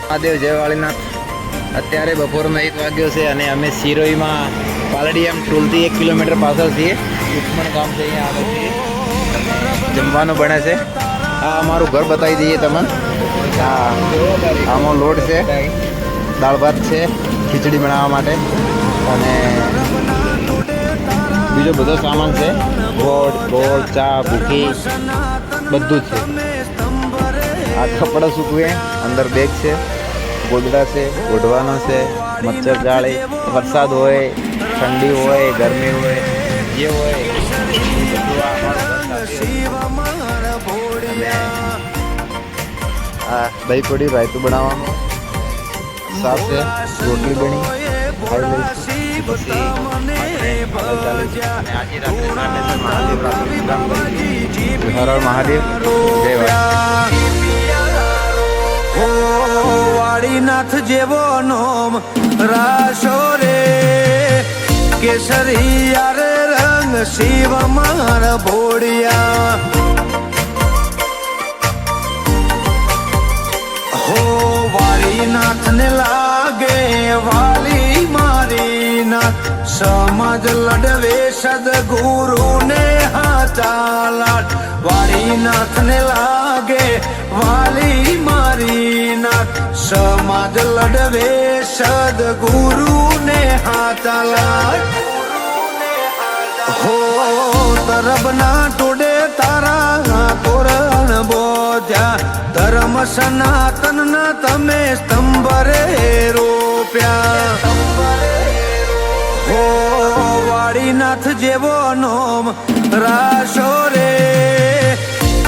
મહાદેવ જય વાળીનાથ. અત્યારે બપોરનો 1 વાગ્યો છે અને અમે સિરોહીમાં પાલડીયામ ટોલથી 1 કિલોમીટર પાછળ છીએ. દુશ્મન ગામ છે, અહીંયા આગળ છીએ. જમવાનું બને છે. આ અમારું ઘર બતાવી દઈએ તમને. આમાં લોટ છે, દાળ ભાત છે, ખીચડી બનાવવા માટે અને બીજો બધો સામાન છે. ગોળ ચા ભૂખી બધું જ છે. આ કપડાં સૂકવે, અંદર બેગ છે, ગોદડા છે, ઓઢવાનો છે, મચ્છર જાળી, વરસાદ હોય, ઠંડી હોય, ગરમી હોય, જે હોય આ દહીં કઢી રાયતું બનાવવાનું, શાક છે, રોટલી બની ખાઈ લઈશું. પછી હર હર મહાદેવ, જય વાળીનાથ જેવો નોમ રાશો રે કેસરી યાર રંગ શિવ માર ભોળિયા. હો વાળીનાથ ને લાગે વાલી મારી નાથ, સમાજ લડવે સદગુરુ ને હાચા લાડ. વાળીનાથ ને લાગે વાલી મારી નાથ, સમાજ લડવે સદગુરુ ને હાચા લાડ. હો તરબના ટોડે તારા તોરણ બોધ્યા, ધર્મ સનાતન ના તમે સ્તંભ રે રોપ્યા. હો વાળીનાથ જેવો નોમ રાશો રે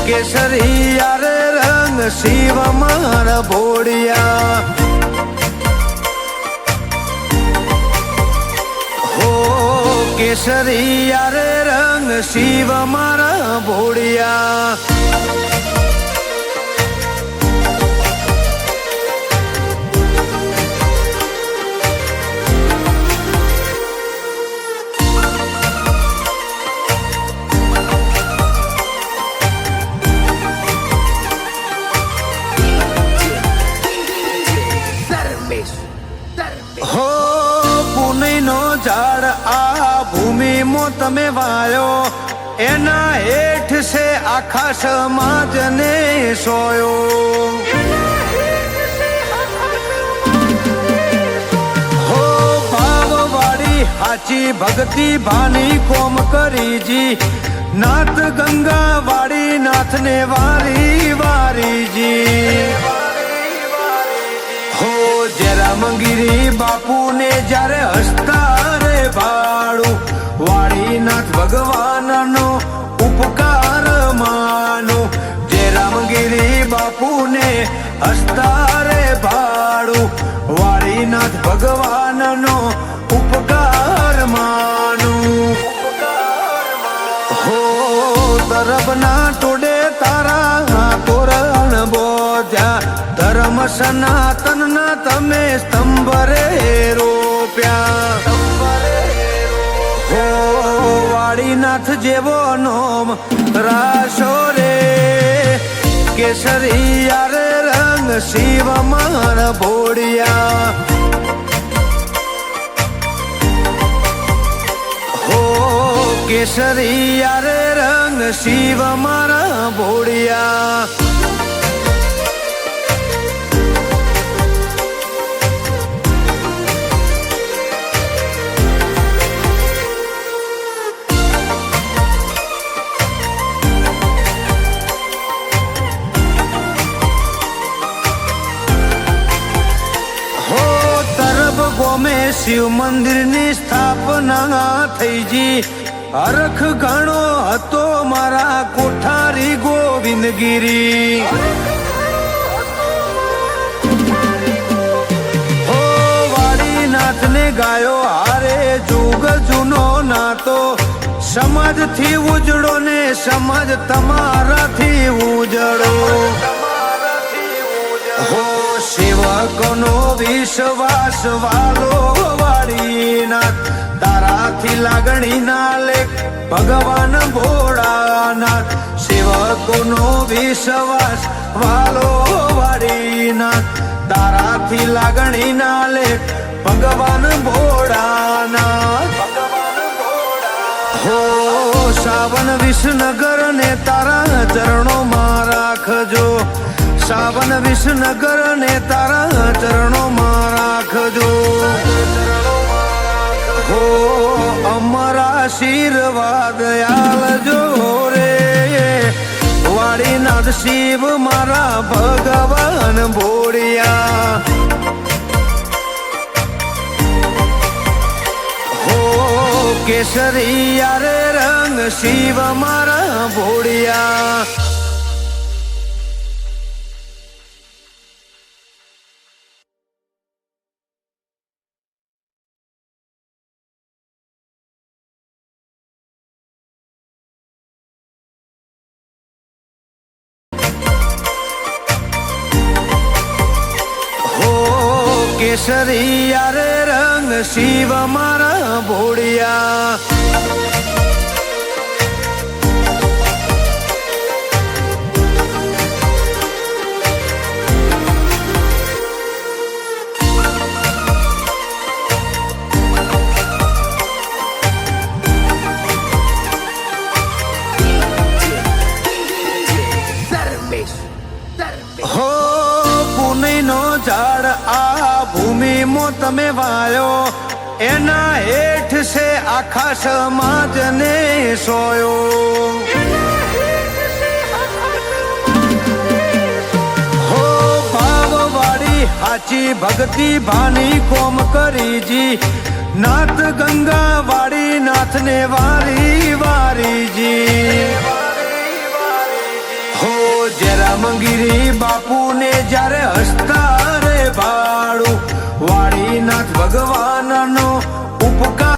કેસરી યાર રંગ શિવ માર ભોળિયા. હો કેસરી યાર રંગ શિવ મારા ભોળિયા. હો પુનઈનો ઝાડ આ ભૂમિમાં તમે વાયો, એના હેઠ છે આખા સમાજને સોયો. હો ભાવવાળી હાચી ભક્તિ ભાની કોમ કરીજી, નાથ ગંગા વાળી નાથને વારી વારીજી. હો જરામગીરી બાપુ ને જ્યારે હસતા રે ભાડું, વાળીનાથ ભગવાનનો ઉપકાર માનો. જરામગીરી બાપુ ને હસતા રે ભાડું, વાળીનાથ ભગવાનનો ઉપકાર માનું. હો તરબના ટોડે તારા તોરણ બોધ્યા, ધર્મ સનાતન ના તમે સ્તંભ રે રોપ્યા. હો વાળીનાથ જેવો નોમ રાશો રે કેસરી યાર રંગ શિવ માર ભોળિયા. હો કેસરી યાર રંગ શિવ મારા ભોળિયા. ગોમે શિવ મંદિર ની સ્થાપના થઈ જી, હરખ ઘણો હતો મારા કોઠારી ગોવિંદગીરી. હો વાળીનાથ ને ગાયો હારે જુગ જૂનો નાતો, સમાજ થી ઉજળો ને સમાજ તમારાથી ઉજળો. હો સેવકનો વિશ્વાસ વાલો વાળીનાથ, તારાથી લાગણી ના લેખ ભગવાન ભોળાનાથ. સેવક લોકોનો વિશ્વાસ વાલો વાળીના તારાથી લાગણી ના લે ભગવાન ભોળાનાથ હો સાવન વિસનગર ને તારા ચરણોમાં રાખજો સાવન વિસનગર ને તારા ચરણોમાં રાખજો હો અમર આશીર્વાદ આલજો રે વાડીનાથ શિવ મારા ભગવાન ભોળિયા હો કેસરિયા રે રંગ શિવ મારા ભોળિયા કેસરિયા રે રંગ શિવ મારા ભોળિયા હો પુનઈનો ઝાડ આ ભૂમિમાં તમે વાયો એના હેઠ છે આખા સમાજને સોયો હો ભાવવાળી હાચી ભક્તિ ભાની કોમ કરીજી નાથ ગંગા વાળી નાથને વારી વારીજી હો જરા મંગીરી બાપુ